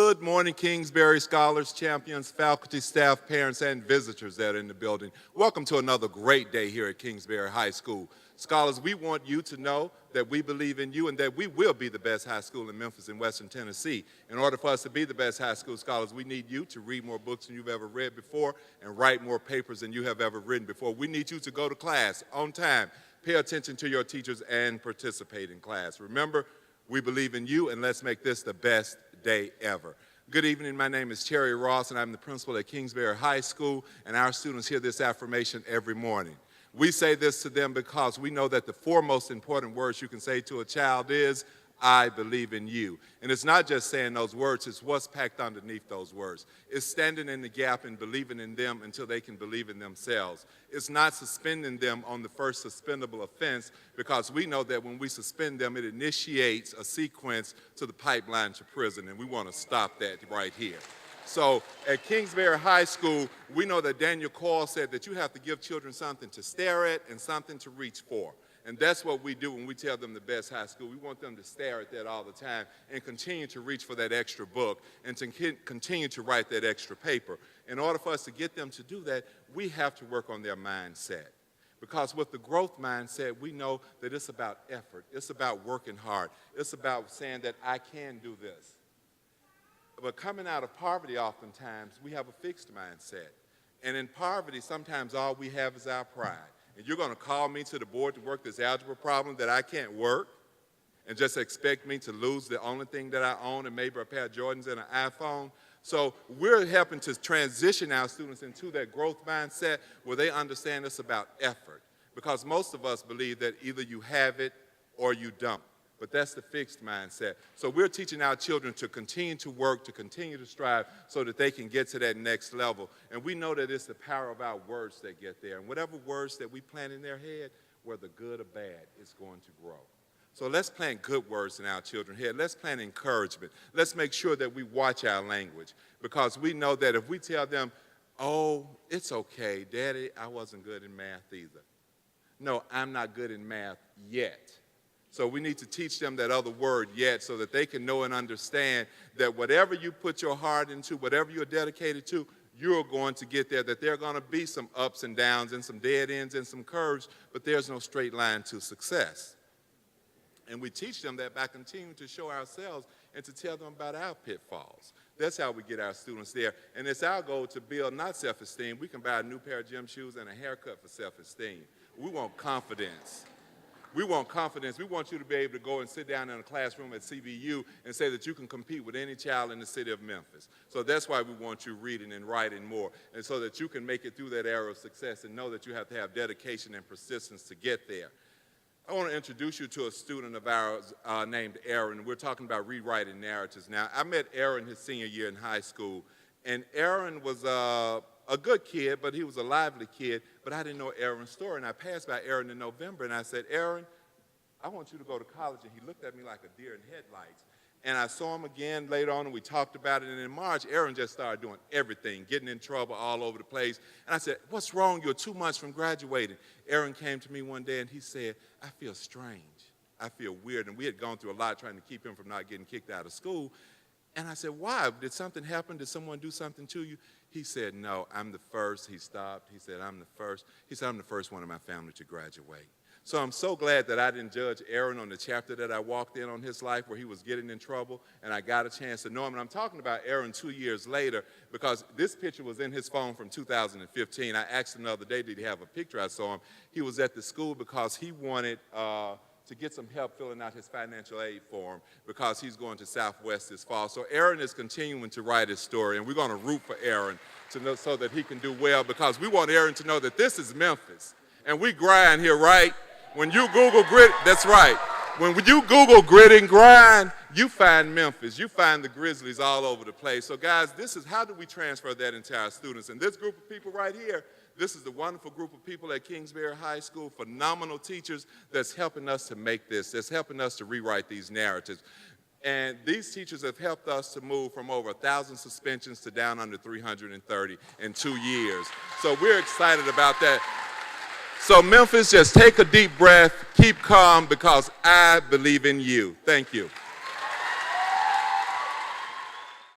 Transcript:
Good morning, Kingsbury scholars, champions, faculty, staff, parents, and visitors that are in the building. Welcome to another great day here at Kingsbury High School. Scholars, we want you to know that we believe in you and that we will be the best high school in Memphis and Western Tennessee. In order for us to be the best high school scholars, we need you to read more books than you've ever read before and write more papers than you have ever written before. We need you to go to class on time, pay attention to your teachers, and participate in class. Remember, we believe in you, and let's make this the best day ever. Good evening. My name is Terry Ross, and I'm the principal at Kingsbury High School, and our students hear this affirmation every morning. We say this to them because we know that the four most important words you can say to a child is, I believe in you. And it's not just saying those words, it's what's packed underneath those words. It's standing in the gap and believing in them until they can believe in themselves. It's not suspending them on the first suspendable offense, because we know that when we suspend them, it initiates a sequence to the pipeline to prison, and we want to stop that right here. So at Kingsbury High School, we know that Daniel Coyle said that you have to give children something to stare at and something to reach for. And that's what we do when we tell them the best high school. We want them to stare at that all the time and continue to reach for that extra book and to continue to write that extra paper. In order for us to get them to do that, we have to work on their mindset. Because with the growth mindset, we know that it's about effort. It's about working hard. It's about saying that I can do this. But coming out of poverty, oftentimes, we have a fixed mindset. And in poverty, sometimes all we have is our pride. And you're going to call me to the board to work this algebra problem that I can't work and just expect me to lose the only thing that I own and maybe a pair of Jordans and an iPhone? So we're helping to transition our students into that growth mindset where they understand it's about effort. Because most of us believe that either you have it or you don't. But that's the fixed mindset. So we're teaching our children to continue to work, to continue to strive so that they can get to that next level. And we know that it's the power of our words that get there. And whatever words that we plant in their head, whether good or bad, it's going to grow. So let's plant good words in our children's head. Let's plant encouragement. Let's make sure that we watch our language, because we know that if we tell them, oh, it's okay, Daddy, I wasn't good in math either. No, I'm not good in math yet. So we need to teach them that other word yet so that they can know and understand that whatever you put your heart into, whatever you're dedicated to, you're going to get there, that there are going to be some ups and downs and some dead ends and some curves, but there's no straight line to success. And we teach them that by continuing to show ourselves and to tell them about our pitfalls. That's how we get our students there. And it's our goal to build not self-esteem. We can buy a new pair of gym shoes and a haircut for self-esteem. We want confidence. We want confidence. We want you to be able to go and sit down in a classroom at CVU and say that you can compete with any child in the city of Memphis. So that's why we want you reading and writing more, and so that you can make it through that era of success and know that you have to have dedication and persistence to get there. I want to introduce you to a student of ours named Aaron. We're talking about rewriting narratives now. I met Aaron his senior year in high school, and Aaron was a good kid, but he was a lively kid, but I didn't know Aaron's story. And I passed by Aaron in November, and I said, Aaron, I want you to go to college. And he looked at me like a deer in headlights. And I saw him again later on, and we talked about it. And in March, Aaron just started doing everything, getting in trouble all over the place. And I said, what's wrong? You're 2 months from graduating. Aaron came to me one day, and he said, I feel strange. I feel weird. And we had gone through a lot trying to keep him from not getting kicked out of school. And I said, why? Did something happen? Did someone do something to you? He said, no, I'm the first. He stopped. He said, I'm the first. He said, I'm the first one in my family to graduate. So I'm so glad that I didn't judge Aaron on the chapter that I walked in on his life where he was getting in trouble, and I got a chance to know him. And I'm talking about Aaron 2 years later, because this picture was in his phone from 2015. I asked him the other day, did he have a picture? I saw him. He was at the school because he wanted to get some help filling out his financial aid form because he's going to Southwest this fall. So Aaron is continuing to write his story, and we're going to root for Aaron to know, so that he can do well, because we want Aaron to know that this is Memphis, and we grind here, right? When you Google grit, that's right. When you Google grit and grind, you find Memphis. You find the Grizzlies all over the place. So guys, this is how do we transfer that into our students? And this group of people right here, this is the wonderful group of people at Kingsbury High School, phenomenal teachers that's helping us to make this, that's helping us to rewrite these narratives. And these teachers have helped us to move from over 1,000 suspensions to down under 330 in 2 years. So we're excited about that. So Memphis, just take a deep breath, keep calm, because I believe in you. Thank you.